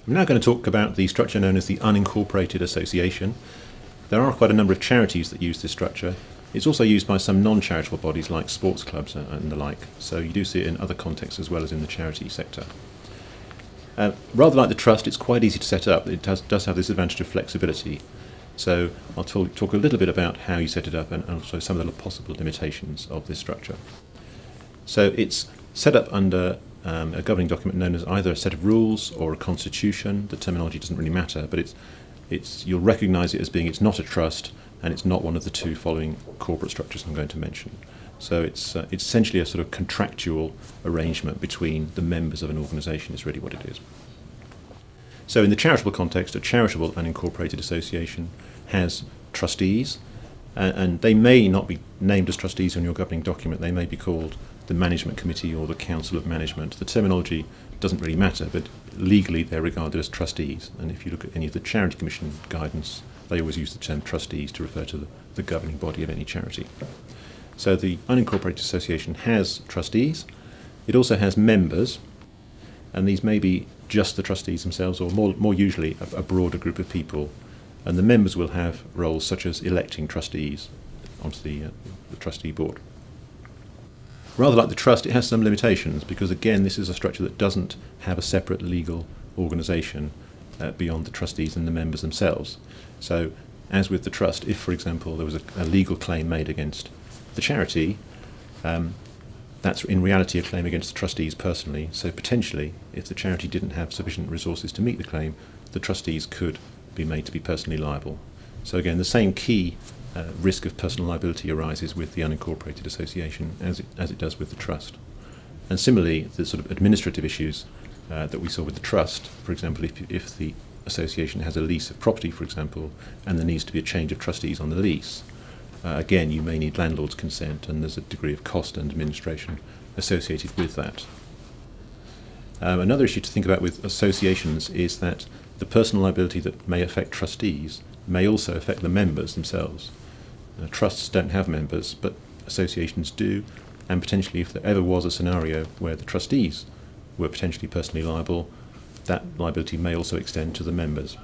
I'm now going to talk about the structure known as the Unincorporated Association. There are quite a number of charities that use this structure. It's also used by some non-charitable bodies like sports clubs and the like, so you do see it in other contexts as well as in the charity sector. Rather like the trust, it's quite easy to set up. It does have this advantage of flexibility. So I'll talk a little bit about how you set it up and also some of the possible limitations of this structure. So it's set up under a governing document known as either a set of rules or a constitution. The terminology doesn't really matter, but you'll recognise it as being it's not a trust and it's not one of the two following corporate structures I'm going to mention. So it's essentially a sort of contractual arrangement between the members of an organisation is really what it is. So in the charitable context, a charitable unincorporated association has trustees, and they may not be named as trustees on your governing document. They may be called the management committee or the council of management. The terminology doesn't really matter, but legally they're regarded as trustees. And if you look at any of the Charity Commission guidance, they always use the term trustees to refer to the governing body of any charity. So the unincorporated association has trustees. It also has members, and these may be just the trustees themselves, or more usually a broader group of people. And the members will have roles such as electing trustees onto the trustee board. Rather like the trust, it has some limitations because, again, this is a structure that doesn't have a separate legal organisation beyond the trustees and the members themselves. So, as with the trust, if, for example, there was a legal claim made against the charity, that's in reality a claim against the trustees personally. So potentially, if the charity didn't have sufficient resources to meet the claim, the trustees could be made to be personally liable. So again, the same key risk of personal liability arises with the unincorporated association as it does with the trust. And similarly, the sort of administrative issues that we saw with the trust, for example, if the association has a lease of property, for example, and there needs to be a change of trustees on the lease, again, you may need landlord's consent, and there's a degree of cost and administration associated with that. Another issue to think about with associations is that the personal liability that may affect trustees may also affect the members themselves. Trusts don't have members, but associations do, and potentially if there ever was a scenario where the trustees were potentially personally liable, that liability may also extend to the members.